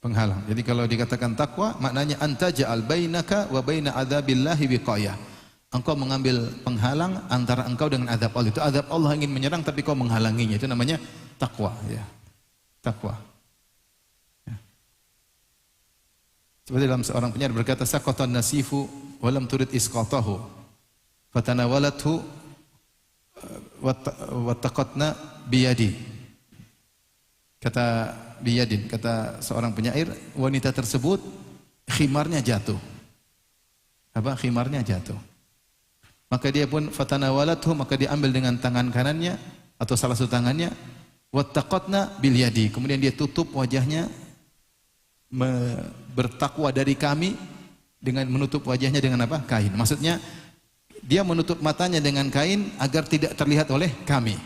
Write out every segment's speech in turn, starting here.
Penghalang. Jadi kalau dikatakan takwa, maknanya anta ja'al bainaka wa baina adzabillahi wiqayah. Engkau mengambil penghalang antara engkau dengan azab Allah. Itu azab Allah ingin menyerang tapi kau menghalanginya. Itu namanya takwa, ya. Takwa. Ya. Seperti dalam seorang penyair berkata, saqatan nasifu wa lam turid isqatahu fatanawalathu wa taqatna biyadi. Kata biyadin, kata seorang penyair, wanita tersebut khimarnya jatuh. Apa? Khimarnya jatuh. Maka dia pun fatanawalathu, maka dia ambil dengan tangan kanannya atau salah satu tangannya, wattaqatna bil yadi, kemudian dia tutup wajahnya, bertakwa dari kami dengan menutup wajahnya dengan apa? Kain. Maksudnya dia menutup matanya dengan kain agar tidak terlihat oleh kami.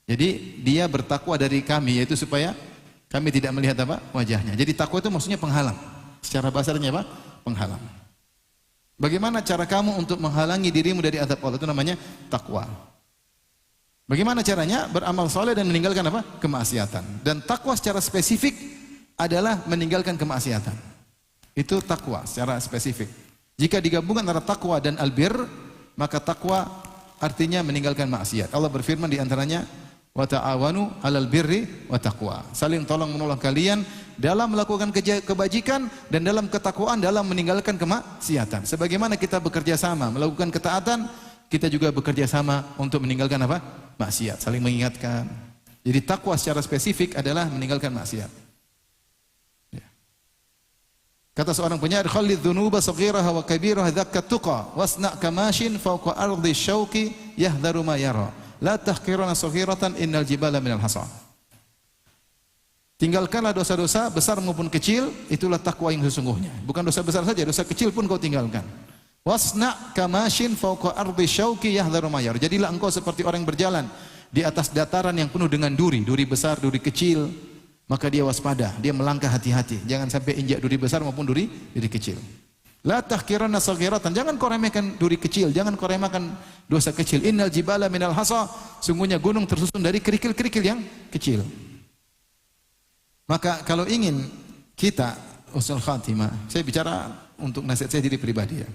Jadi dia bertakwa dari kami, yaitu supaya kami tidak melihat apa? Wajahnya. Jadi takwa itu maksudnya penghalang. Secara bahasanya apa? Penghalang. Bagaimana cara kamu untuk menghalangi dirimu dari azab Allah? Itu namanya takwa. Bagaimana caranya? Beramal soleh dan meninggalkan apa? Kemaksiatan. Dan takwa secara spesifik adalah meninggalkan kemaksiatan. Itu takwa secara spesifik. Jika digabungkan antara takwa dan albir, maka takwa artinya meninggalkan maksiat. Allah berfirman di antaranya, wa ta'awanu 'alal birri wa taqwa. Saling tolong menolong kalian dalam melakukan kebajikan dan dalam ketakwaan, dalam meninggalkan kemaksiatan. Sebagaimana kita bekerja sama melakukan ketaatan, kita juga bekerja sama untuk meninggalkan apa? Maksiat, saling mengingatkan. Jadi takwa secara spesifik adalah meninggalkan maksiat. Ya. Kata seorang penyair, khallidz dzunuba saghiraha wa kabiraha dzakkat tuqa wasna' kamashin fawqa ardi syauqi yahdharu ma yara. La tahqirana saghiratan innal jibala minal hasa. Tinggalkanlah dosa-dosa besar maupun kecil, itulah takwa yang sesungguhnya. Bukan dosa besar saja, dosa kecil pun kau tinggalkan. Wasna' kamashin fawqa ardi syauqi yahdharu ma yara. Jadilah engkau seperti orang yang berjalan di atas dataran yang penuh dengan duri, duri besar, duri kecil, maka dia waspada, dia melangkah hati-hati. Jangan sampai injak duri besar maupun duri kecil. La tahqiranna saghiratan, jangan kau remehkan duri kecil, jangan kau remehkan dosa kecil. Innal jibala minal hasa, sungguhnya gunung tersusun dari kerikil-kerikil yang kecil. Maka kalau ingin kita husnul khatimah, saya bicara untuk nasihat saya diri pribadi ya.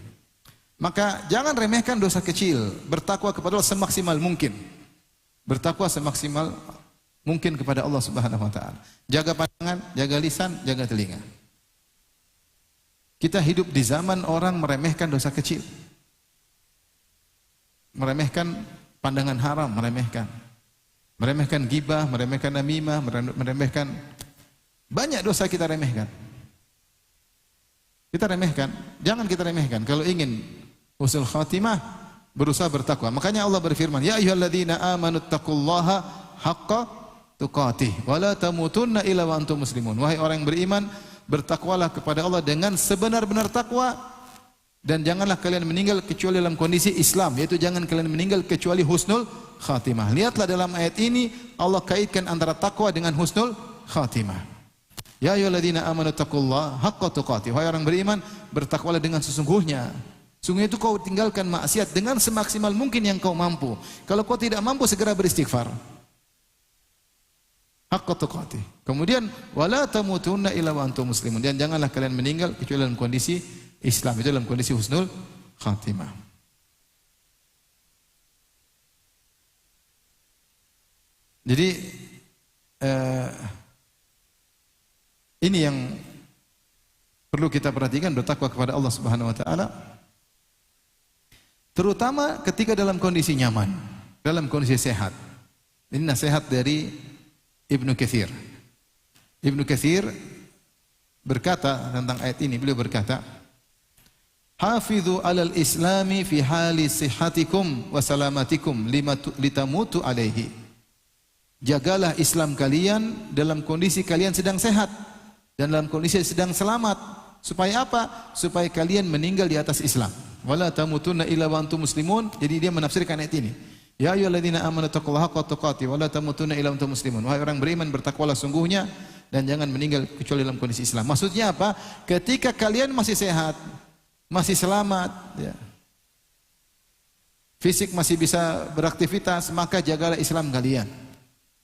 Maka jangan remehkan dosa kecil, bertakwa kepada Allah semaksimal mungkin. Bertakwa semaksimal mungkin kepada Allah Subhanahu wa taala. Jaga pandangan, jaga lisan, jaga telinga. Kita hidup di zaman orang meremehkan dosa kecil. Meremehkan pandangan haram, meremehkan. Meremehkan ghibah, meremehkan namimah, meremehkan banyak dosa kita remehkan. Kita remehkan, jangan kita remehkan. Kalau ingin husnul khatimah, berusaha bertakwa. Makanya Allah berfirman, ya ayyuhalladzina amanu taqullaha haqqa tuqatih wa la tamutunna illa wa antum muslimun. Wahai orang yang beriman, bertakwalah kepada Allah dengan sebenar-benar takwa dan janganlah kalian meninggal kecuali dalam kondisi Islam, yaitu jangan kalian meninggal kecuali husnul khatimah. Lihatlah dalam ayat ini Allah kaitkan antara takwa dengan husnul khatimah. Ya ayyuhalladzina amanu taqullaha haqqa tuqatih. Wahai orang beriman, bertakwalah dengan sesungguhnya. Sungguh itu kau tinggalkan maksiat dengan semaksimal mungkin yang kau mampu. Kalau kau tidak mampu, segera beristighfar. Haqqa tuqatih. Kemudian wala tamutunna illa wa antum muslimun. Dan janganlah kalian meninggal kecuali dalam kondisi Islam, itu dalam kondisi husnul khatimah. Jadi ini yang perlu kita perhatikan, bertakwa kepada Allah Subhanahu wa taala. Terutama ketika dalam kondisi nyaman, dalam kondisi sehat. Ini nasihat dari Ibnu Katsir. Ibnu Katsir berkata tentang ayat ini, beliau berkata, "Hafidhu 'alal islami fi hali sihhatikum wa salamatikum litamutu alaihi." Jagalah Islam kalian dalam kondisi kalian sedang sehat dan dalam kondisi sedang selamat. Supaya apa? Supaya kalian meninggal di atas Islam. Wala tamutunna illa wa antum muslimun. Jadi dia menafsirkan ayat ini. Ya ayyuhalladzina amanu taqullaha haqqa tuqatih wa la tamutunna illa wa antum muslimun. Wahai orang beriman, bertakwalah sungguhnya dan jangan meninggal kecuali dalam kondisi Islam. Maksudnya apa? Ketika kalian masih sehat, masih selamat, ya, fisik masih bisa beraktivitas, maka jagalah Islam kalian.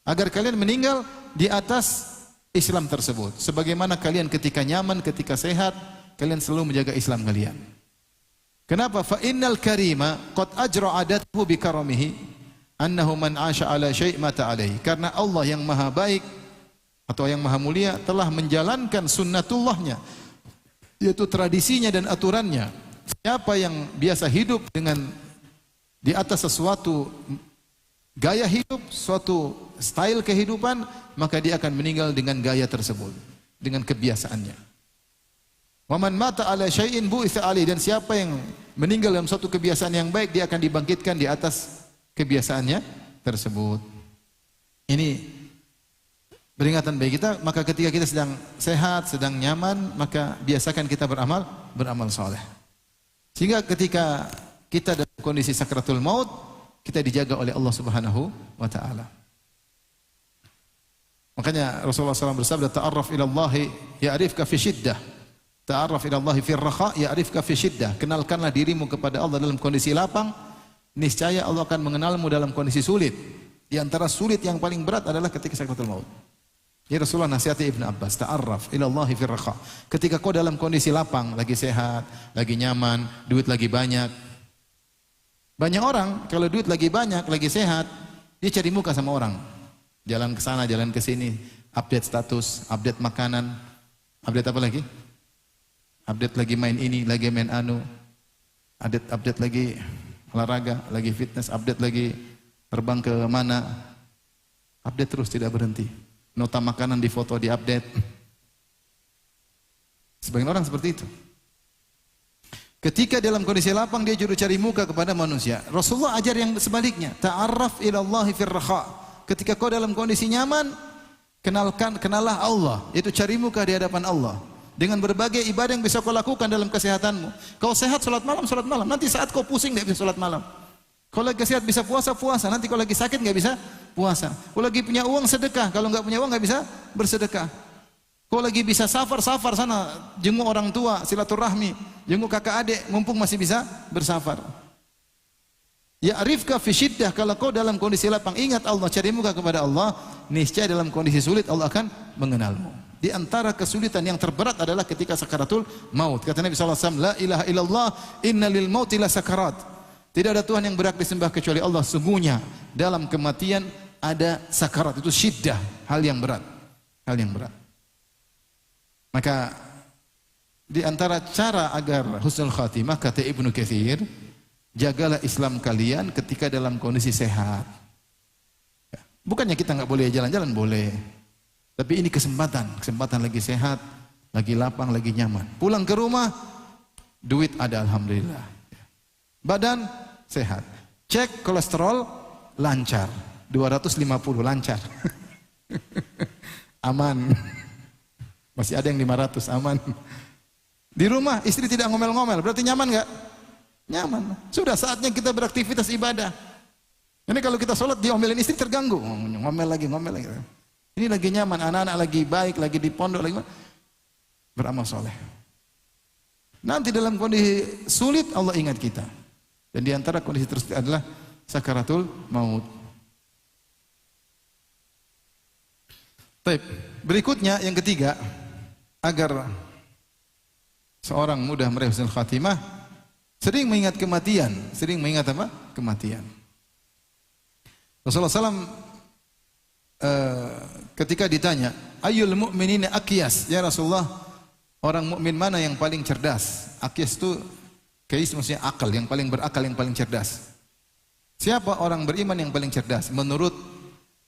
Agar kalian meninggal di atas Islam tersebut. Sebagaimana kalian ketika nyaman, ketika sehat, kalian selalu menjaga Islam kalian. Kenapa? Fa innal karima qad ajra adatuhu bi karamihi annahu man 'asha 'ala syai' mata 'alaihi. Karena Allah yang Maha Baik atau yang Maha Mulia telah menjalankan sunnatullahnya, yaitu tradisinya dan aturannya. Siapa yang biasa hidup dengan di atas sesuatu gaya hidup, suatu style kehidupan, maka dia akan meninggal dengan gaya tersebut, dengan kebiasaannya. Wa man mata ala syai'in bu'itsa alaihi, dan siapa yang meninggal dalam suatu kebiasaan yang baik, dia akan dibangkitkan di atas kebiasaannya tersebut. Ini peringatan bagi kita, maka ketika kita sedang sehat, sedang nyaman, maka biasakan kita beramal saleh. Sehingga ketika kita dalam kondisi sakratul maut, kita dijaga oleh Allah Subhanahu wa taala. Makanya Rasulullah SAW bersabda, ta'arraf ila Allah ya'rifka fi syiddah. Ta'arraf ila Allah fi rakha ya'rifka fi syiddah. Kenalkanlah dirimu kepada Allah dalam kondisi lapang, niscaya Allah akan mengenalmu dalam kondisi sulit. Di antara sulit yang paling berat adalah ketika sakratul maut. Ya Rasulullah nasihati Ibn Abbas, ta'arraf ila Allah fi rakha. Ketika kau dalam kondisi lapang, lagi sehat, lagi nyaman, duit lagi banyak. Banyak orang kalau duit lagi banyak, lagi sehat, dia cari muka sama orang. Jalan ke sana, jalan ke sini, update status, update makanan, update apa lagi? Update lagi main ini, lagi main anu. Update lagi olahraga, lagi fitness, update lagi terbang ke mana. Update terus tidak berhenti. Nota makanan di foto, di update. Sebagian orang seperti itu. Ketika dalam kondisi lapang dia juru cari muka kepada manusia. Rasulullah ajar yang sebaliknya. Ta'arraf ila Allah fir rakha. Ketika kau dalam kondisi nyaman, kenallah Allah, yaitu cari muka di hadapan Allah dengan berbagai ibadah yang bisa kau lakukan dalam kesehatanmu. Kau sehat salat malam. Nanti saat kau pusing enggak bisa salat malam. Kau lagi sehat bisa puasa. Nanti kau lagi sakit enggak bisa puasa. Kau lagi punya uang sedekah, kalau enggak punya uang enggak bisa bersedekah. Kau lagi bisa safar sana, jenguk orang tua, silaturahmi, jenguk kakak adik, mumpung masih bisa bersafar. Ya'rifka fi syiddah, kalau kau dalam kondisi lapang, ingat Allah, cari muka kepada Allah, niscaya dalam kondisi sulit Allah akan mengenalmu. Di antara kesulitan yang terberat adalah ketika sakaratul maut. Kata Nabi SAW, la ilaha illallah, inna lil mauti la sakarat. Tidak ada Tuhan yang berhak disembah kecuali Allah. Sungguhnya dalam kematian ada sakarat, itu syiddah, hal yang berat. Maka di antara cara agar husnul khatimah, kata Ibnu Katsir, jagalah Islam kalian ketika dalam kondisi sehat. Bukannya kita nggak boleh jalan-jalan, boleh. Tapi ini kesempatan lagi sehat, lagi lapang, lagi nyaman. Pulang ke rumah, duit ada alhamdulillah. Badan sehat. Cek kolesterol lancar, 250 lancar. Aman. Masih ada yang 500, aman. Di rumah istri tidak ngomel-ngomel, berarti nyaman enggak? Nyaman. Sudah saatnya kita beraktivitas ibadah. Ini kalau kita sholat diomelin istri terganggu, ngomel lagi. Ini lagi nyaman, anak-anak lagi baik, lagi di pondok, lagi beramal soleh. Nanti dalam kondisi sulit Allah ingat kita. Dan di antara kondisi tersebut adalah sakaratul maut. Baik, berikutnya yang ketiga, agar seorang mudah meraih husnul khatimah, sering mengingat kematian. Kematian. Rasulullah SAW ketika ditanya, ayyul mu'minina aqyas, ya Rasulullah, orang mukmin mana yang paling cerdas? Aqyas itu kais maksudnya akal, yang paling berakal, yang paling cerdas. Siapa orang beriman yang paling cerdas menurut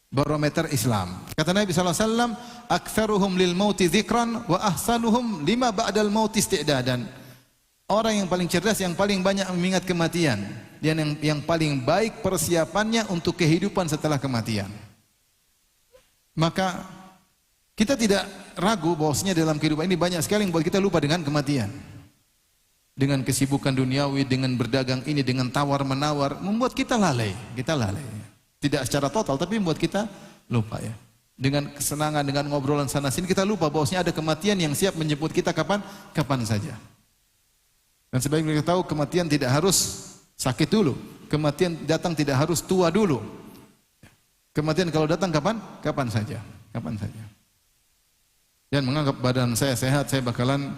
barometer Islam? Kata Nabi SAW, aktsaruhum lil mauti dzikran wa ahsanuhum lima ba'dal mauti isti'dadan. Orang yang paling cerdas, yang paling banyak mengingat kematian, dan yang paling baik persiapannya untuk kehidupan setelah kematian. Maka kita tidak ragu bahwasanya dalam kehidupan ini banyak sekali yang buat kita lupa dengan kematian. Dengan kesibukan duniawi, dengan berdagang ini, dengan tawar-menawar, membuat kita lalai. Tidak secara total, tapi membuat kita lupa ya. Dengan kesenangan, dengan ngobrolan sana sini, kita lupa bahwasanya ada kematian yang siap menjemput kita kapan saja. Dan sebaiknya kita tahu, kematian tidak harus sakit dulu. Kematian datang tidak harus tua dulu. Kematian kalau datang kapan saja. dan menganggap badan saya sehat, saya bakalan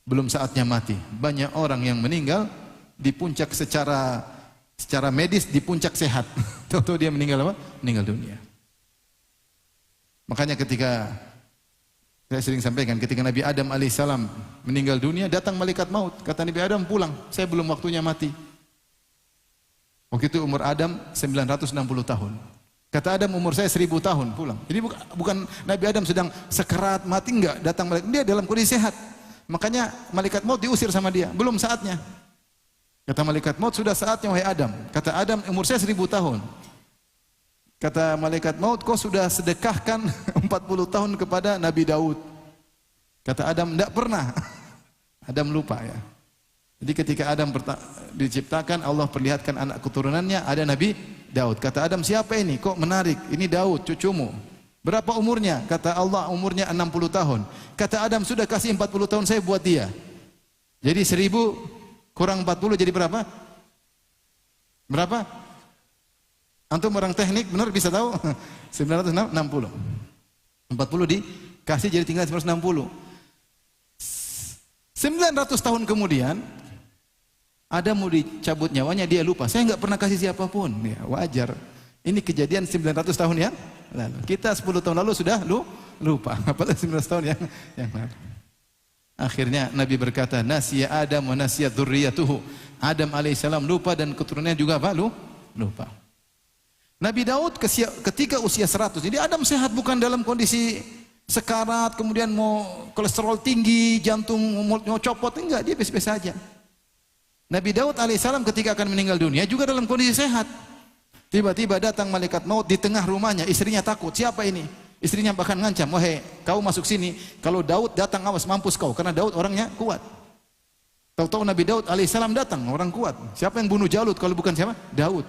belum saatnya mati. Banyak orang yang meninggal di puncak secara medis, di puncak sehat. Tahu-tahu dia meninggal apa? Meninggal dunia. Makanya ketika saya sering sampaikan, ketika Nabi Adam alaihissalam meninggal dunia, datang malaikat maut. Kata Nabi Adam, pulang, saya belum waktunya mati. Waktu itu umur Adam 960 tahun. Kata Adam, umur saya 1000 tahun, pulang. Jadi bukan Nabi Adam sedang sekarat mati, enggak, datang malaikat, dia dalam kondisi sehat. Makanya malaikat maut diusir sama dia, belum saatnya. Kata malaikat maut, sudah saatnya wahai Adam. Kata Adam, umur saya 1000 tahun. Kata malaikat maut, kau sudah sedekahkan 40 tahun kepada Nabi Daud. Kata Adam, tidak pernah. Adam lupa ya. Jadi ketika Adam diciptakan, Allah perlihatkan anak keturunannya, ada Nabi Daud. Kata Adam, siapa ini? Kok menarik? Ini Daud, cucumu. Berapa umurnya? Kata Allah, umurnya 60 tahun. Kata Adam, sudah kasih 40 tahun saya buat dia. Jadi 1000 kurang 40 jadi berapa? Berapa? Antum orang teknik, benar bisa tahu? 960. 40 dikasih jadi tinggal 960. 900 tahun kemudian, Adam mau dicabut nyawanya, dia lupa. Saya nggak pernah kasih siapapun. Ya, wajar. Ini kejadian 900 tahun yang lalu. Kita 10 tahun lalu sudah lupa. Apalagi 19 tahun yang lalu. Akhirnya Nabi berkata, nasiya Adam wa nasiya dzurriyyatuhu. Adam alaihissalam lupa dan keturunannya juga apa? Lupa. Nabi Daud ketika usia 100. Jadi Adam sehat, bukan dalam kondisi sekarat, kemudian mau kolesterol tinggi, jantung mau copot, enggak, dia biasa-biasa saja. Nabi Daud alaihissalam ketika akan meninggal dunia juga dalam kondisi sehat. Tiba-tiba datang malaikat maut di tengah rumahnya, istrinya takut, siapa ini? Istrinya bahkan ngancam, wahai kau masuk sini, kalau Daud datang awas mampus kau, karena Daud orangnya kuat. Tahu-tahu Nabi Daud alaihissalam datang, orang kuat. Siapa yang bunuh Jalut kalau bukan siapa? Daud.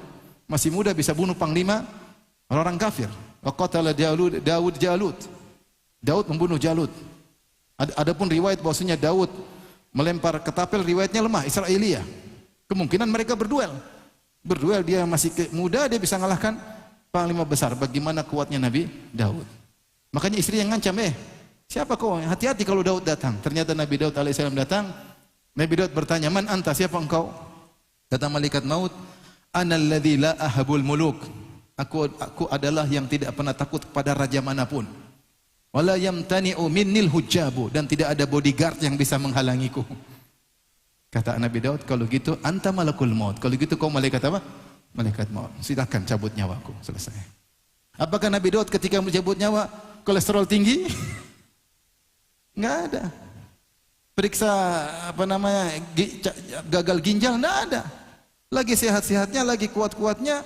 Masih muda bisa bunuh panglima orang kafir. Wa qatala Daud Jalut. Daud membunuh Jalut. Adapun riwayat bahwasanya Daud melempar ketapel, riwayatnya lemah, Israiliyah. Kemungkinan mereka berduel. Berduel, dia masih muda, dia bisa mengalahkan panglima besar. Bagaimana kuatnya Nabi Daud. Makanya istri yang ngancam, siapa kau? Hati-hati kalau Daud datang. Ternyata Nabi Daud alaihissalam datang. Nabi Daud bertanya, man anta, siapa engkau? Kata malaikat maut, ana alladzi la ahabul muluk. Aku adalah yang tidak pernah takut kepada raja manapun. Wala yamtani'u minnil hujjabu, dan tidak ada bodyguard yang bisa menghalangiku. Kata Nabi Daud, kalau gitu anta malakul maut. Kalau gitu kau malaikat apa? Malaikat maut. Silakan cabut nyawaku. Selesai. Apakah Nabi Daud ketika mencabut nyawa kolesterol tinggi? Enggak ada. Periksa gagal ginjal, enggak ada. Lagi sehat-sehatnya, lagi kuat-kuatnya,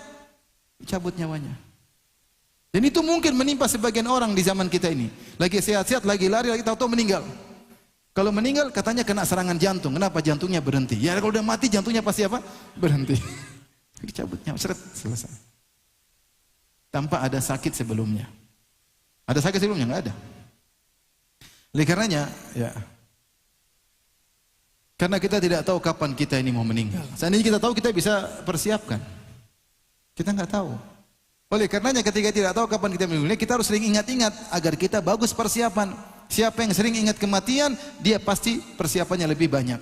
cabut nyawanya. Dan itu mungkin menimpa sebagian orang di zaman kita ini. Lagi sehat-sehat, lagi lari, lagi tahu-tahu meninggal. Kalau meninggal katanya kena serangan jantung. Kenapa jantungnya berhenti? Ya kalau udah mati jantungnya pasti apa? Berhenti. Dicabut nyawa, selesai. Tanpa ada sakit sebelumnya. Ada sakit sebelumnya? Enggak ada. Oleh karenanya, ya. Karena kita tidak tahu kapan kita ini mau meninggal. Seandainya kita tahu, kita bisa persiapkan. Kita enggak tahu. Oleh karenanya ketika tidak tahu kapan kita meninggal, kita harus sering ingat-ingat agar kita bagus persiapan. Siapa yang sering ingat kematian, dia pasti persiapannya lebih banyak.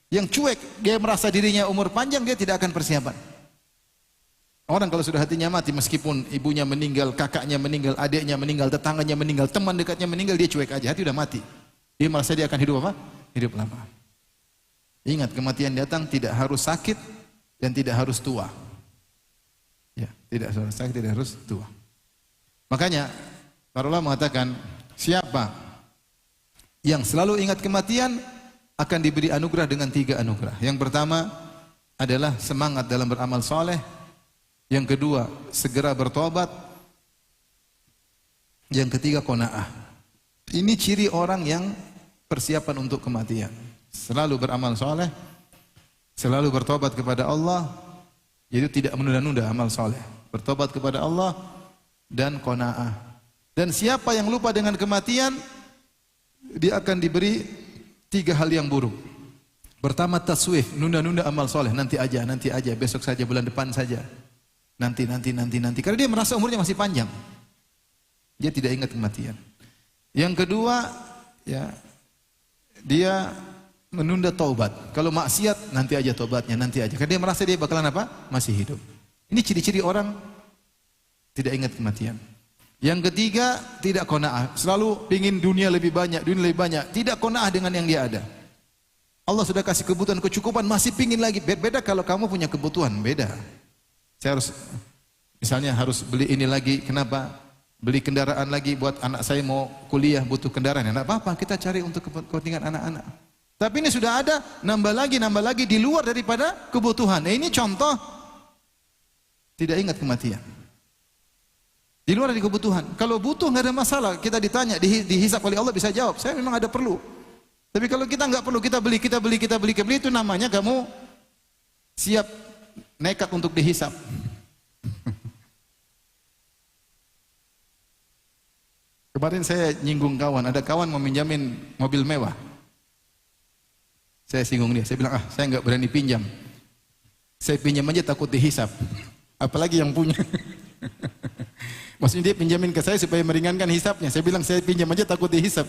Yang cuek, dia merasa dirinya umur panjang, dia tidak akan persiapan. Orang kalau sudah hatinya mati, meskipun ibunya meninggal, kakaknya meninggal, adiknya meninggal, tetangganya meninggal, teman dekatnya meninggal, dia cuek aja, hati udah mati. Dia merasa dia akan hidup apa? Hidup lama. Ingat, kematian datang tidak harus sakit dan tidak harus tua. Ya, tidak harus sakit, tidak harus tua. Makanya para ulama mengatakan, siapa yang selalu ingat kematian akan diberi anugerah dengan 3 anugerah. Yang pertama adalah semangat dalam beramal soleh. Yang kedua, segera bertobat. Yang ketiga, qanaah. Ini ciri orang yang persiapan untuk kematian. Selalu beramal soleh, selalu bertobat kepada Allah, yaitu tidak menunda-nunda amal soleh. Bertobat kepada Allah dan qanaah. Dan siapa yang lupa dengan kematian, dia akan diberi 3 hal yang buruk. Pertama, taswif, nunda-nunda amal soleh, nanti aja, besok saja, bulan depan saja. Nanti. Karena dia merasa umurnya masih panjang. Dia tidak ingat kematian. Yang kedua, ya dia menunda taubat. Kalau maksiat nanti aja taubatnya, nanti aja. Karena dia merasa dia bakalan apa? Masih hidup. Ini ciri-ciri orang tidak ingat kematian. Yang ketiga, tidak qanaah. Selalu ingin dunia lebih banyak, dunia lebih banyak. Tidak qanaah dengan yang dia ada. Allah sudah kasih kebutuhan, kecukupan, masih pingin lagi. Beda kalau kamu punya kebutuhan, beda. Saya harus, misalnya harus beli ini lagi. Kenapa? Beli kendaraan lagi buat anak saya mau kuliah, butuh kendaraan. Tidak apa-apa, kita cari untuk kepentingan anak-anak. Tapi ini sudah ada, nambah lagi di luar daripada kebutuhan. Nah, ini contoh tidak ingat kematian. Di luar dari kebutuhan. Kalau butuh nggak ada masalah. Kita ditanya, dihisap oleh Allah bisa jawab. Saya memang ada perlu. Tapi kalau kita nggak perlu, kita beli, itu namanya kamu siap nekat untuk dihisap. Kemarin saya nyinggung kawan. Ada kawan mau minjamin mobil mewah. Saya singgung dia, saya bilang, saya nggak berani pinjam. Saya pinjam aja takut dihisap. Apalagi yang punya. Maksudnya dia pinjamin ke saya supaya meringankan hisapnya. Saya bilang, saya pinjam aja takut dihisap.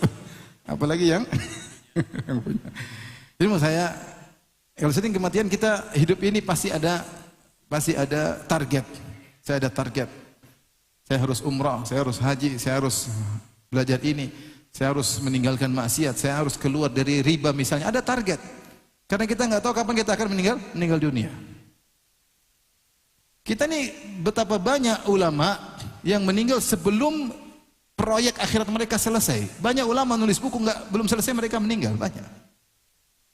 Apalagi yang punya. Jadi menurut saya, kalau sering kematian kita hidup ini pasti ada target. Saya ada target. Saya harus umrah, saya harus haji, saya harus belajar ini. Saya harus meninggalkan maksiat, saya harus keluar dari riba misalnya. Ada target. Karena kita nggak tahu kapan kita akan meninggal dunia. Kita nih betapa banyak ulama yang meninggal sebelum proyek akhirat mereka selesai. Banyak ulama nulis buku belum selesai mereka meninggal, banyak.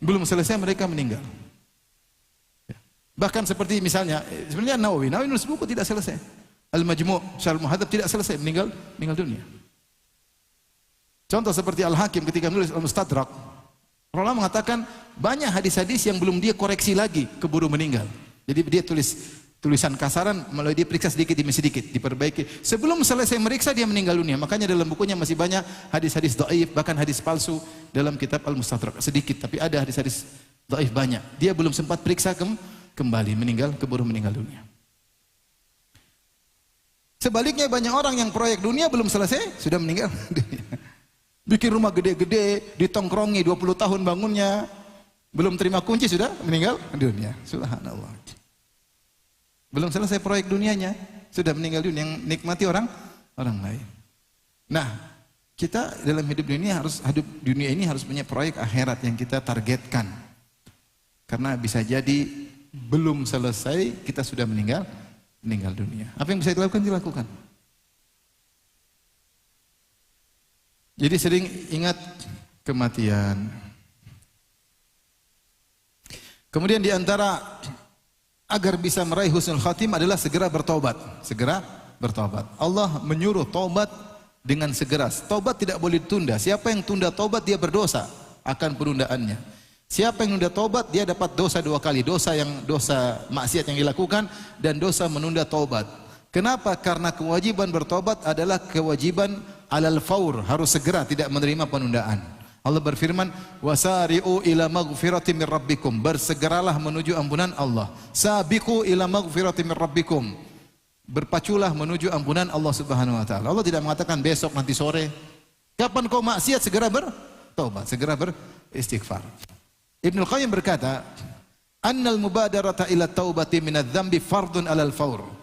Belum selesai mereka meninggal. Bahkan seperti misalnya, sebenarnya Nawawi nulis buku tidak selesai. Al-Majmu' Syarh Muhadzab tidak selesai, meninggal dunia. Contoh seperti Al-Hakim ketika menulis Al-Mustadrak, ulama mengatakan banyak hadis-hadis yang belum dia koreksi lagi, keburu meninggal. Jadi dia tulis tulisan kasaran, melalui dia periksa sedikit demi sedikit, diperbaiki. Sebelum selesai meriksa dia meninggal dunia. Makanya dalam bukunya masih banyak hadis-hadis dhaif, bahkan hadis palsu dalam kitab Al-Mustadrak. Sedikit, tapi ada hadis-hadis dhaif banyak. Dia belum sempat periksa kembali, keburu meninggal dunia. Sebaliknya banyak orang yang proyek dunia belum selesai, sudah meninggal dunia. Bikin rumah gede-gede, ditongkrongi 20 tahun bangunnya, belum terima kunci sudah meninggal dunia. Subhanallah. Belum selesai proyek dunianya, sudah meninggal dunia. Yang nikmati orang lain. Nah, kita dalam hidup dunia ini harus punya proyek akhirat yang kita targetkan. Karena bisa jadi belum selesai kita sudah meninggal dunia. Apa yang bisa dilakukan? Jadi sering ingat kematian. Kemudian di antara agar bisa meraih husnul khatim adalah segera bertobat. Allah menyuruh tobat dengan segera. Tobat tidak boleh ditunda. Siapa yang tunda tobat dia berdosa akan penundaannya. Siapa yang menunda tobat dia dapat dosa 2 kali. Dosa maksiat yang dilakukan dan dosa menunda tobat. Kenapa? Karena kewajiban bertobat adalah kewajiban alal faur, harus segera, tidak menerima penundaan. Allah berfirman, wasari'u ila maghfirati min rabbikum, bersegeralah menuju ampunan Allah. Sabiqu ila maghfirati min rabbikum, berpaculah menuju ampunan Allah Subhanahu wa taala. Allah tidak mengatakan besok, nanti sore. Kapan kau maksiat segera bertobat, segera beristighfar. Ibnu Qayyim berkata, annal mubadarata ila taubati minadz-dzambi fardun alal faur.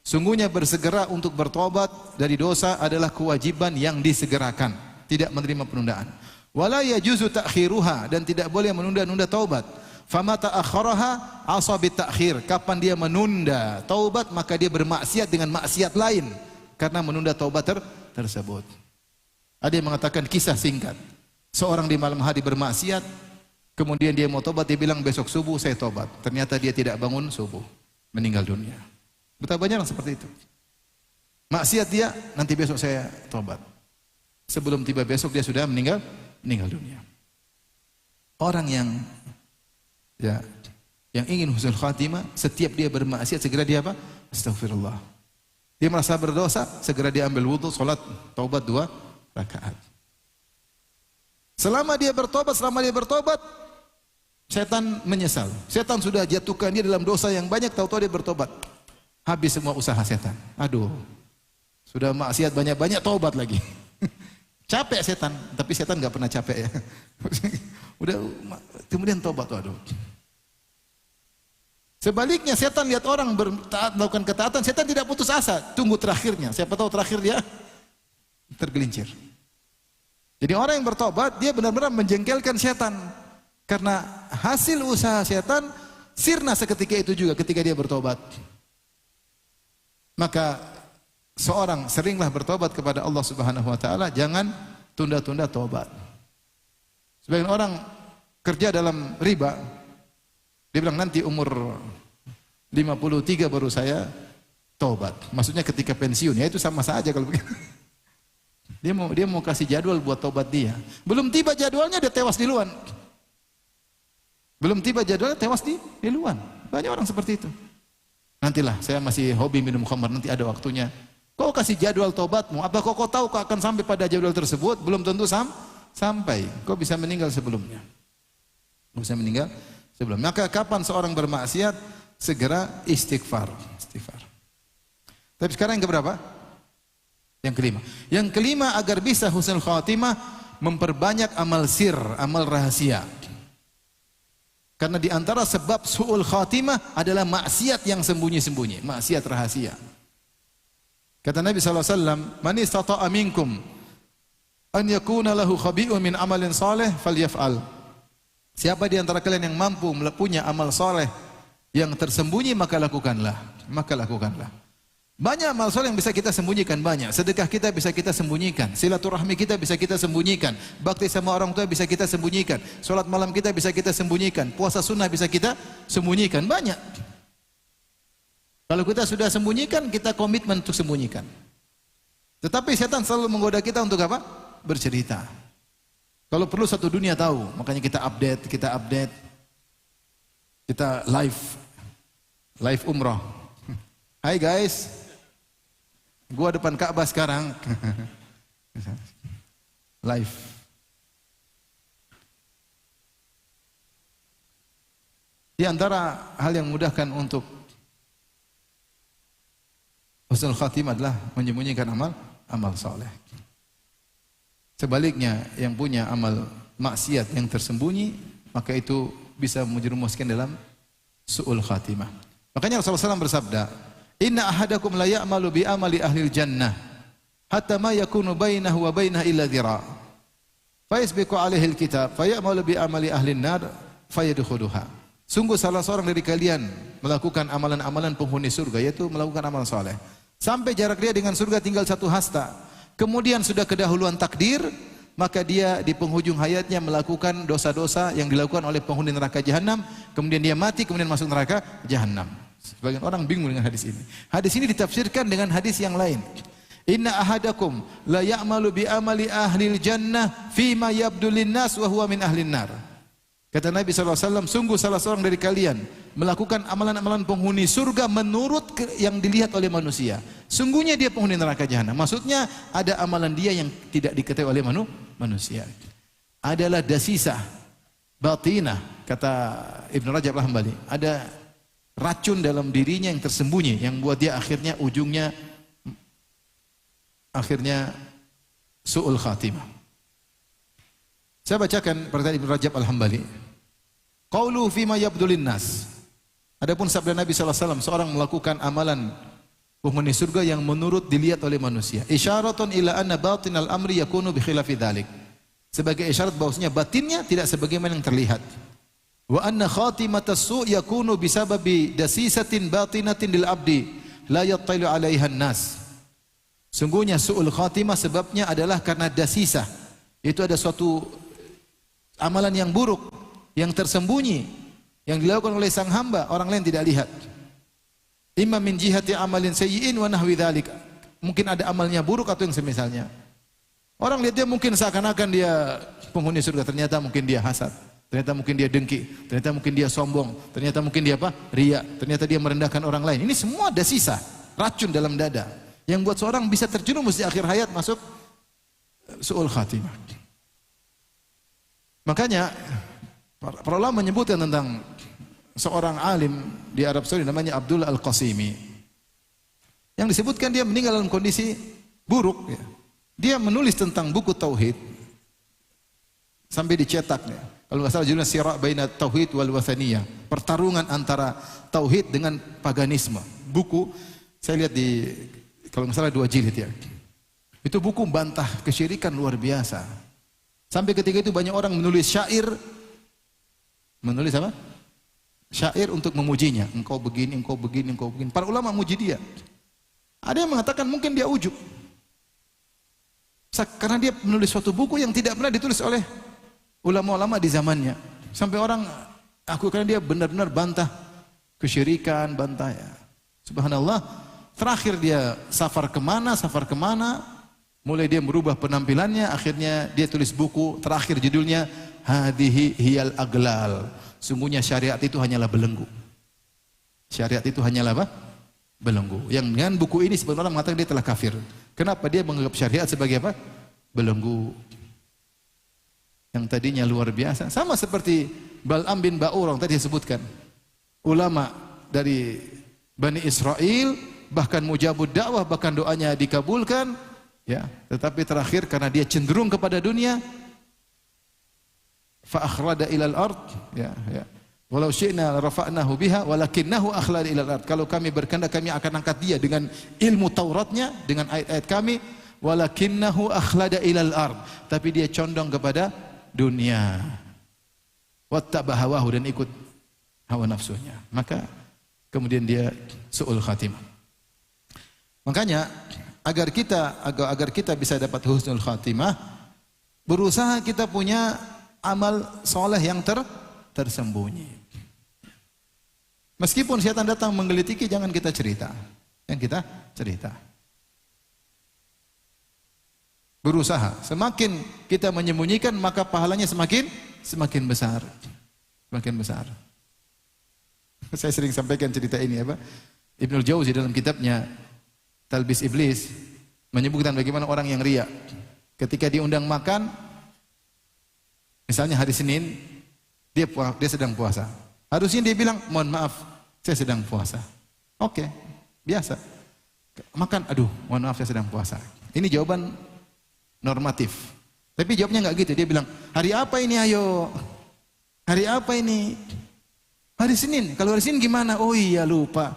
Sungguhnya bersegera untuk bertobat dari dosa adalah kewajiban yang disegerakan, tidak menerima penundaan. Wala yajuzu ta'khiruha, dan tidak boleh menunda-nunda taubat. Fama ta'akhkharaha asa bitakhir. Kapan dia menunda taubat maka dia bermaksiat dengan maksiat lain karena menunda taubat tersebut. Ada yang mengatakan kisah singkat. Seorang di malam hari bermaksiat, kemudian dia mau tobat, dia bilang besok subuh saya tobat. Ternyata dia tidak bangun subuh, meninggal dunia. Betapa banyak orang seperti itu. Maksiat dia, nanti besok saya tobat. Sebelum tiba besok dia sudah meninggal dunia. Orang yang ingin husnul khatimah, setiap dia bermaksiat segera dia apa? Astagfirullah. Dia merasa berdosa, segera dia ambil wudu, salat taubat 2 rakaat. Selama dia bertobat, setan menyesal. Setan sudah jatuhkan dia dalam dosa yang banyak, tahu-tahu dia bertobat. Habis semua usaha setan. Aduh, sudah maksiat banyak-banyak, taubat lagi. Capek setan, tapi setan nggak pernah capek ya. Udah kemudian tobat, waduh. Sebaliknya setan lihat orang melakukan ketaatan, setan tidak putus asa, tunggu terakhirnya. Siapa tahu terakhir dia tergelincir. Jadi orang yang bertobat dia benar-benar menjengkelkan setan karena hasil usaha setan sirna seketika itu juga ketika dia bertobat. Maka seorang seringlah bertobat kepada Allah Subhanahu wa taala, jangan tunda-tunda tobat. Sebagian orang kerja dalam riba, dia bilang nanti umur 53 baru saya tobat. Maksudnya ketika pensiun, ya itu sama saja kalau begitu. Dia mau kasih jadwal buat tobat dia. Belum tiba jadwalnya dia tewas di luar. Belum tiba jadwalnya tewas di luar. Banyak orang seperti itu. Nantilah, saya masih hobi minum khamar, nanti ada waktunya. Kau kasih jadwal tobatmu, apa kau tahu kau akan sampai pada jadwal tersebut? Belum tentu sampai. Kau bisa meninggal sebelumnya. Kau bisa meninggal sebelumnya. Maka kapan seorang bermaksiat, segera istighfar. Tapi sekarang yang keberapa? Yang kelima. Yang kelima, agar bisa husnul khatimah, memperbanyak amal sir, amal rahasia. Karena di antara sebab su'ul khatimah adalah maksiat yang sembunyi-sembunyi, maksiat rahasia. Kata Nabi SAW, "Man istata'a minkum an yakuna lahu khabi'un min amalin salih falyaf'al." Siapa di antara kalian yang mampu punya amal saleh yang tersembunyi, maka lakukanlah. Banyak amal soleh yang bisa kita sembunyikan, banyak. Sedekah kita bisa kita sembunyikan, silaturahmi kita bisa kita sembunyikan, bakti sama orang tua bisa kita sembunyikan, sholat malam kita bisa kita sembunyikan, puasa sunnah bisa kita sembunyikan, banyak. Kalau kita sudah sembunyikan, kita komitmen untuk sembunyikan. Tetapi setan selalu menggoda kita untuk apa? Bercerita. Kalau perlu satu dunia tahu, makanya kita update, kita live umrah. Hai guys, gua depan Ka'bah sekarang. Live. Di antara hal yang memudahkan untuk husnul khatimah adalah menyembunyikan amal saleh. Sebaliknya, yang punya amal maksiat yang tersembunyi, maka itu bisa menjerumuskan dalam su'ul khatimah. Makanya Rasulullah SAW bersabda, "Inna ahadakum la ya'malu bi amali ahlil jannah hatta ma yakunu bainahu wa bainaha illa dhira'. Fa yasbiqu 'alaihi al-kitab fa ya'malu bi amali ahlin nar fa yadkhuluha." Sungguh salah seorang dari kalian melakukan amalan-amalan penghuni surga, yaitu melakukan amal saleh, sampai jarak dia dengan surga tinggal satu hasta. Kemudian sudah kedahuluan takdir, maka dia di penghujung hayatnya melakukan dosa-dosa yang dilakukan oleh penghuni neraka jahanam, kemudian dia mati, kemudian masuk neraka jahanam. Sebagian orang bingung dengan hadis ini. Hadis ini ditafsirkan dengan hadis yang lain. Inna ahadakum la ya'malu bi amali ahlil jannah fima yabdu linnas wa huwa min ahlin nar. Kata Nabi SAW, sungguh salah seorang dari kalian melakukan amalan-amalan penghuni surga menurut yang dilihat oleh manusia. Sungguhnya dia penghuni neraka jahanam. Maksudnya ada amalan dia yang tidak diketahui oleh manusia. Adalah dasisah batinah, kata Ibn Rajab Al-Hambali. Ada racun dalam dirinya yang tersembunyi, yang buat dia akhirnya ujungnya su'ul khatimah. Saya bacakan perkataan Ibn Rajab Al-Hambali. Qaulu fima yabdulin nas. Adapun sabda Nabi SAW, seorang melakukan amalan penghuni surga yang menurut dilihat oleh manusia. Isyaratun ila anna batinal amri yakunu bi khilafi dzalik. Sebagai isyarat bahwasanya batinnya tidak sebagaimana yang terlihat. Wa anna khatimatas su' yakunu bisababi dasisatin batinatin lil abdi la yattailu 'alaiha an-nas. Sungguhnya su'ul khatimah sebabnya adalah karena dasisah. Itu ada suatu amalan yang buruk, yang tersembunyi, yang dilakukan oleh sang hamba, orang lain tidak lihat. Imma min jihati amalin sayyi'in wa nahwi dzalik. Mungkin ada amalnya buruk atau yang semisalnya. Orang lihat dia mungkin seakan-akan dia penghuni surga, ternyata mungkin dia hasad, ternyata mungkin dia dengki, ternyata mungkin dia sombong, ternyata mungkin dia apa? Riya, ternyata dia merendahkan orang lain. Ini semua dasisah, racun dalam dada yang buat seorang bisa terjerumus di akhir hayat masuk su'ul khatimah. Makanya para ulama menyebutkan tentang seorang alim di Arab Saudi namanya Abdullah Al-Qasimi. Yang disebutkan dia meninggal dalam kondisi buruk ya. Dia menulis tentang buku tauhid sampai dicetaknya. Kalau nggak salah judulnya Sira' Baina Tauhid wal Wathaniyah. Pertarungan antara tauhid dengan paganisme. Buku saya lihat di kalau nggak salah 2 jilid ya. Itu buku bantah kesyirikan luar biasa. Sampai ketika itu banyak orang menulis syair. Menulis apa? Syair untuk memujinya. Engkau begini, engkau begini, engkau begini. Para ulama muji dia. Ada yang mengatakan mungkin dia ujub. Karena dia menulis suatu buku yang tidak pernah ditulis oleh ulama-ulama di zamannya. Sampai orang aku karena dia benar-benar bantah kesyirikan, bantah ya. Subhanallah. Terakhir dia safar kemana, mulai dia merubah penampilannya, akhirnya dia tulis buku, terakhir judulnya Hadihi Hiyal Aglal. Sungguhnya syariat itu hanyalah belenggu. Syariat itu hanyalah apa? Belenggu. Yang dengan buku ini sebenarnya orang mengatakan dia telah kafir. Kenapa? Dia menganggap syariat sebagai apa? Belenggu. Yang tadinya luar biasa. Sama seperti Bal'am bin Ba'ur yang tadi disebutkan. Ulama dari Bani Israel, bahkan mujabud dakwah, bahkan doanya dikabulkan. Ya, tetapi terakhir karena dia cenderung kepada dunia, fa akhlada ilal ard, ya. Walau syi'na rafa'nahu biha walakinnahu akhlada ilal ard. Kalau kami berkehendak kami akan angkat dia dengan ilmu Tauratnya, dengan ayat-ayat kami, walakinnahu akhlada ilal ard. Tapi dia condong kepada dunia. Wattaba hawahu, dan ikut hawa nafsunya. Maka kemudian dia su'ul khatimah. Makanya agar kita bisa dapat husnul khatimah, berusaha kita punya amal soleh yang tersembunyi. Meskipun syaitan datang menggelitiki, jangan kita cerita. Yang kita cerita. Berusaha. Semakin kita menyembunyikan, maka pahalanya semakin besar. Semakin besar. Saya sering sampaikan cerita ini apa? Ibnul Jauzi dalam kitabnya Talbis Iblis menyebutkan bagaimana orang yang riya. Ketika diundang makan, misalnya hari Senin, dia sedang puasa. Harusnya dia bilang, mohon maaf, saya sedang puasa. Oke, biasa. Makan, aduh, mohon maaf saya sedang puasa. Ini jawaban normatif. Tapi jawabnya nggak gitu. Dia bilang, hari apa ini ayo? Hari apa ini? Hari Senin. Kalau hari Senin gimana? Oh iya lupa.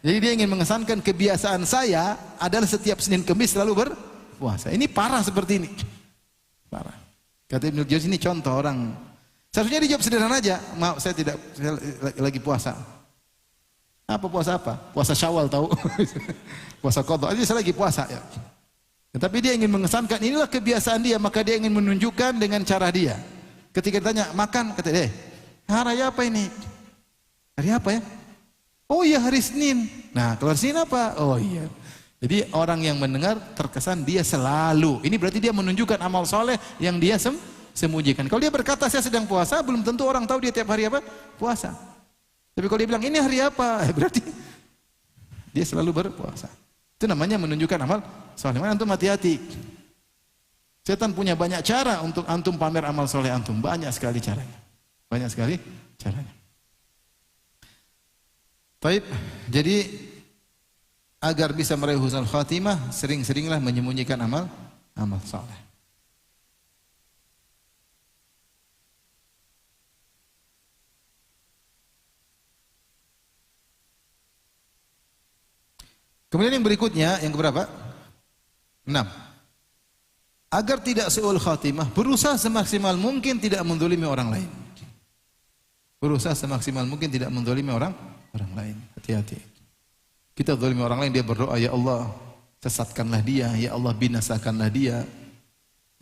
Jadi dia ingin mengesankan kebiasaan saya adalah setiap Senin Kemis selalu berpuasa. Ini parah seperti ini. Parah. Kata Ibnu Jauzi ini contoh orang. Seharusnya dijawab sederhana aja. Maaf saya lagi puasa. Apa puasa apa? Puasa Syawal tahu. Puasa qadha. Aja saya lagi puasa ya. Tetapi dia ingin mengesankan inilah kebiasaan dia, maka dia ingin menunjukkan dengan cara dia. Ketika ditanya makan, kata dia, hari apa ini? Hari apa ya? Oh iya hari Senin. Nah kalau hari Senin apa? Oh iya. Jadi orang yang mendengar terkesan dia selalu. Ini berarti dia menunjukkan amal soleh yang dia sembunyikan. Kalau dia berkata saya sedang puasa, belum tentu orang tahu dia tiap hari apa? Puasa. Tapi kalau dia bilang ini hari apa? Berarti dia selalu berpuasa. Itu namanya menunjukkan amal soleh. Antum hati-hati. Setan punya banyak cara untuk antum pamer amal soleh antum. Banyak sekali caranya. Banyak sekali caranya. Baik, jadi agar bisa meraih husnul khatimah, sering-seringlah menyembunyikan amal saleh. Kemudian yang berikutnya, yang keberapa? 6. Agar tidak su'ul khatimah, berusaha semaksimal mungkin tidak menzalimi orang lain. Berusaha semaksimal mungkin tidak menzalimi orang lain. Hati-hati. Kita zalimi orang lain, dia berdoa, ya Allah sesatkanlah dia, ya Allah binasakanlah dia.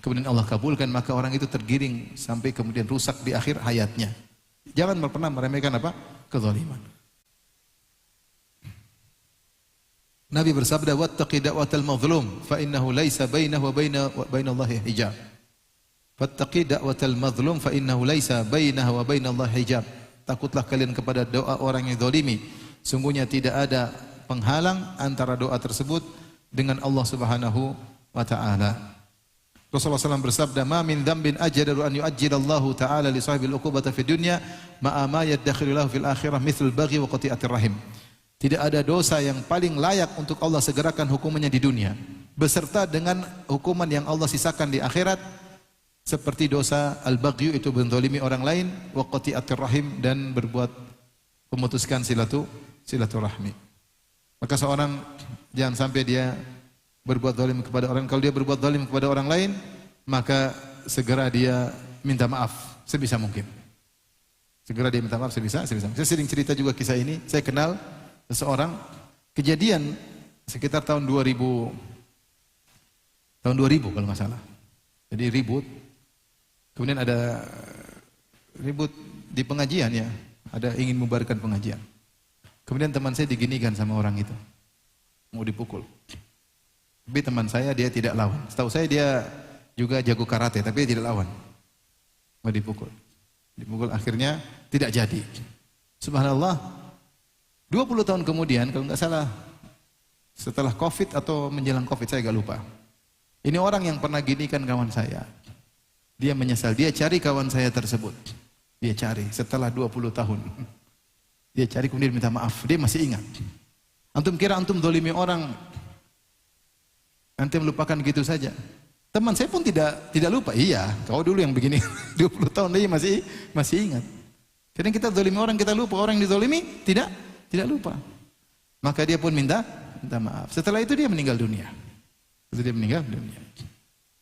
Kemudian Allah kabulkan, maka orang itu tergiring sampai kemudian rusak di akhir hayatnya. Jangan pernah meremehkan apa? Kezaliman. Nabi bersabda, wattaqi da'watal mazlum fa innahu laisa bainahu wa bainallahi hijab. Wattaqi da'watal mazlum fa innahu laisa bainahu wa bainallahi hijab. Takutlah kalian kepada doa orang yang zalimi. Sungguhnya tidak ada penghalang antara doa tersebut dengan Allah Subhanahu wa taala. Rasulullah SAW bersabda, "Ma min dzambin ajdaru an yu'ajjilallahu ta'ala li sahibil uqubati fid dunya ma ma yadakhilu lahu fil akhirah mithlul baghi wa qati'atir rahim." Tidak ada dosa yang paling layak untuk Allah segerakan hukumannya di dunia beserta dengan hukuman yang Allah sisakan di akhirat, seperti dosa al-baghyu, itu menzalimi orang lain, wa qati'atir rahim, dan berbuat memutuskan silaturahmi. Maka seorang jangan sampai dia berbuat zalim kepada orang. Kalau dia berbuat zalim kepada orang lain, maka segera dia minta maaf sebisa mungkin. Segera dia minta maaf sebisa mungkin. Saya sering cerita juga kisah ini. Saya kenal seseorang, kejadian sekitar tahun 2000 kalau nggak salah. Jadi ribut. Kemudian ada ribut di pengajian ya. Ada ingin membubarkan pengajian. Kemudian teman saya diginikan sama orang itu. Mau dipukul. Tapi teman saya dia tidak lawan. Setahu saya dia juga jago karate, tapi dia tidak lawan. Mau dipukul. Dipukul, akhirnya tidak jadi. Subhanallah. 20 tahun kemudian, kalau nggak salah, setelah Covid atau menjelang Covid, saya agak lupa. Ini orang yang pernah ginikan kawan saya. Dia menyesal. Dia cari kawan saya tersebut. Dia cari setelah 20 tahun. Dia cari, kemudian minta maaf. Dia masih ingat. Antum kira antum zalimi orang, antum lupakan gitu saja? Teman saya pun tidak lupa. Iya, kau dulu yang begini. 20 tahun dia masih ingat. Kadang kita zalimi orang, kita lupa. Orang yang dizalimi tidak lupa. Maka dia pun minta maaf. Setelah itu dia meninggal dunia.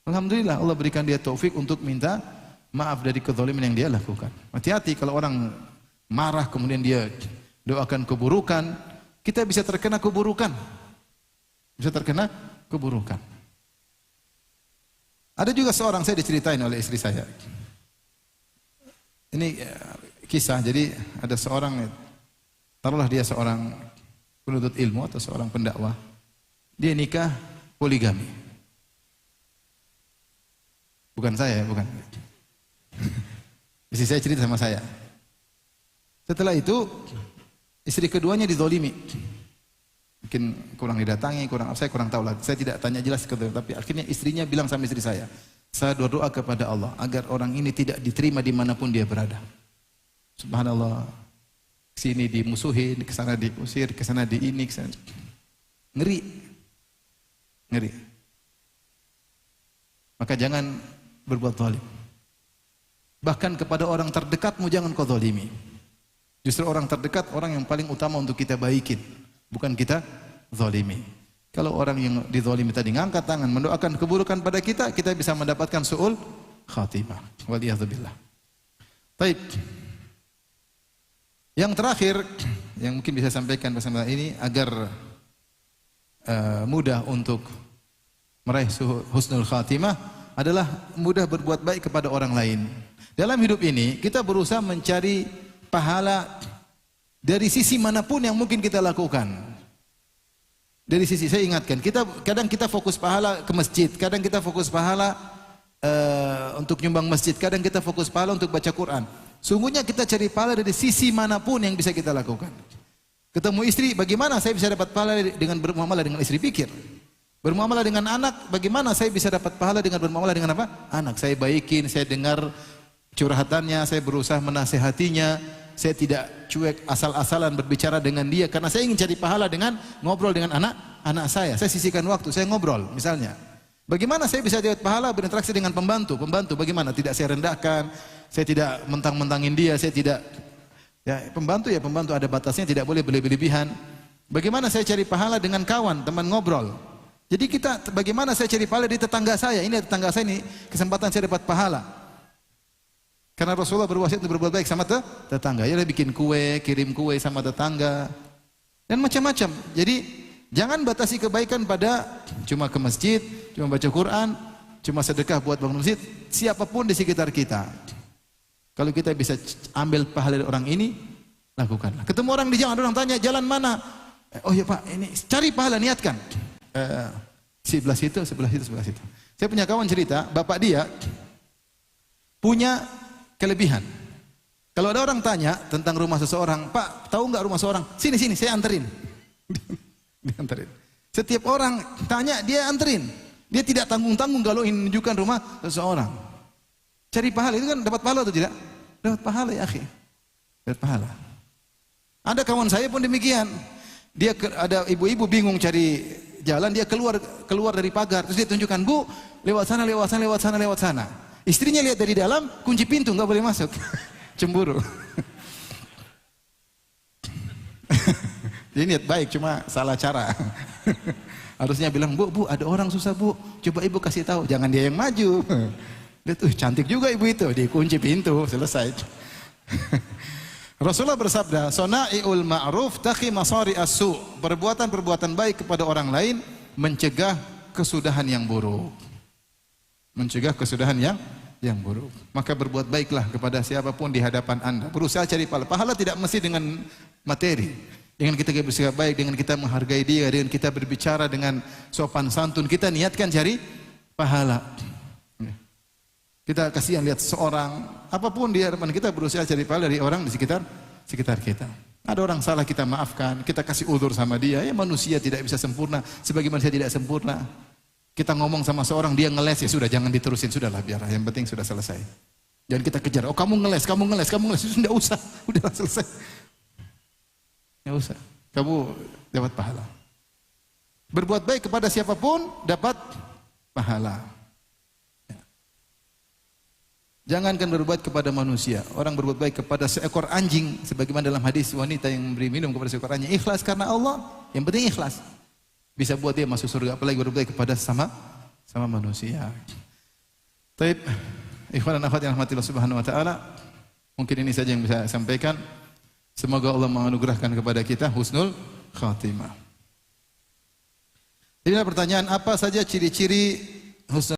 Alhamdulillah Allah berikan dia taufik untuk minta maaf dari kezaliman yang dia lakukan. Hati-hati kalau orang marah kemudian dia doakan keburukan, kita bisa terkena keburukan. Ada juga seorang, saya diceritain oleh istri saya. Ini kisah, jadi ada seorang, taruhlah dia seorang penuntut ilmu atau seorang pendakwah. Dia nikah poligami. Bukan saya, bukan. Istri saya cerita sama saya. Setelah itu istri keduanya dizalimi. Mungkin kurang didatangi, saya kurang tahu lah. Saya tidak tanya jelas tapi akhirnya istrinya bilang sama istri saya berdoa kepada Allah agar orang ini tidak diterima dimanapun dia berada. Subhanallah. Sini dimusuhin, ke sana diusir, ke sana di ini, ke sana. Ngeri. Maka jangan berbuat zalim. Bahkan kepada orang terdekatmu jangan kau zalimi. Justru orang terdekat, orang yang paling utama untuk kita baikin, bukan kita zalimi. Kalau orang yang dizalimi tadi ngangkat tangan mendoakan keburukan pada kita, kita bisa mendapatkan su'ul khatimah. Waliyadzubillah. Baik. Yang terakhir yang mungkin bisa sampaikan bersama ini agar mudah untuk meraih husnul khatimah adalah mudah berbuat baik kepada orang lain. Dalam hidup ini kita berusaha mencari pahala dari sisi manapun yang mungkin kita lakukan. Dari sisi, saya ingatkan, kadang kita fokus pahala ke masjid, kadang kita fokus pahala untuk nyumbang masjid, kadang kita fokus pahala untuk baca Quran. Sungguhnya kita cari pahala dari sisi manapun yang bisa kita lakukan. Ketemu istri, bagaimana saya bisa dapat pahala dengan bermuamalah dengan istri? Pikir. Bermuamalah dengan anak, bagaimana saya bisa dapat pahala dengan bermuamalah dengan apa? Anak. Saya baikin, saya dengar curhatannya, saya berusaha menasehatinya, saya tidak cuek asal-asalan berbicara dengan dia karena saya ingin cari pahala dengan ngobrol dengan anak saya. Saya sisihkan waktu, saya ngobrol misalnya. Bagaimana saya bisa dapat pahala berinteraksi dengan pembantu? Pembantu bagaimana? Tidak saya rendahkan, saya tidak mentang-mentangin dia, saya tidak pembantu ada batasnya, tidak boleh berlebihan. Bagaimana saya cari pahala dengan kawan, teman ngobrol? Jadi bagaimana saya cari pahala di tetangga saya? Ini tetangga saya, ini kesempatan saya dapat pahala. Karena Rasulullah berwasiat untuk berbuat baik sama tetangga. Ya, dia bikin kue, kirim kue sama tetangga. Dan macam-macam. Jadi jangan batasi kebaikan pada cuma ke masjid, cuma baca Quran, cuma sedekah buat bangun masjid, siapapun di sekitar kita. Kalau kita bisa ambil pahala dari orang ini, lakukanlah. Ketemu orang di jalan, orang tanya, jalan mana? Oh ya Pak, ini cari pahala, niatkan. Sebelah situ. Saya punya kawan cerita, bapak dia punya kelebihan. Kalau ada orang tanya tentang rumah seseorang, Pak, tahu nggak rumah seseorang? Sini, saya anterin. Dianterin. Setiap orang tanya, dia anterin. Dia tidak tanggung-tanggung kalau ingin menunjukkan rumah seseorang. Cari pahala, itu kan dapat pahala atau tidak? Dapat pahala ya akhi. Dapat pahala. Ada kawan saya pun demikian. Dia ada ibu-ibu bingung cari jalan, dia keluar dari pagar, terus dia tunjukkan, Bu, lewat sana, lewat sana, lewat sana, lewat sana. Istrinya lihat dari dalam, kunci pintu, nggak boleh masuk. Cemburu. Dia niat baik, cuma salah cara. Harusnya bilang, Bu, ada orang susah, Bu, coba ibu kasih tahu, jangan dia yang maju. Dia tuh cantik juga ibu itu, dikunci pintu, selesai. Rasulullah bersabda, "Sona'iul ma'ruf taqi masari as-su." Perbuatan-perbuatan baik kepada orang lain mencegah kesudahan yang buruk. Mencegah kesudahan yang buruk. Maka berbuat baiklah kepada siapapun di hadapan Anda. Berusaha cari pahala. Pahala tidak mesti dengan materi. Dengan kita bersikap baik, dengan kita menghargai dia, dengan kita berbicara dengan sopan santun, kita niatkan cari pahala. Kita kasihan lihat seorang, apapun di hadapan kita, berusaha cari pahala dari orang di sekitar kita. Ada orang salah, kita maafkan, kita kasih uzur sama dia. Ya, manusia tidak bisa sempurna, sebagai manusia tidak sempurna. Kita ngomong sama seorang, dia ngeles, ya sudah, jangan diterusin, sudahlah, biar yang penting sudah selesai. Jangan kita kejar, oh kamu ngeles, sudah usah, udah selesai. Nggak usah, kamu dapat pahala. Berbuat baik kepada siapapun dapat pahala. Jangankan berbuat kepada manusia, orang berbuat baik kepada seekor anjing, sebagaimana dalam hadis wanita yang memberi minum kepada seekor anjing, ikhlas karena Allah, yang penting ikhlas. Bisa buat dia masuk surga, apalagi berbuat baik kepada sama manusia. Taib, ikhwan dan akhwat yang rahmatillah subhanahu wa ta'ala, mungkin ini saja yang bisa saya sampaikan. Semoga Allah menganugerahkan kepada kita husnul khatimah. Jadi pertanyaan, apa saja ciri-ciri husnul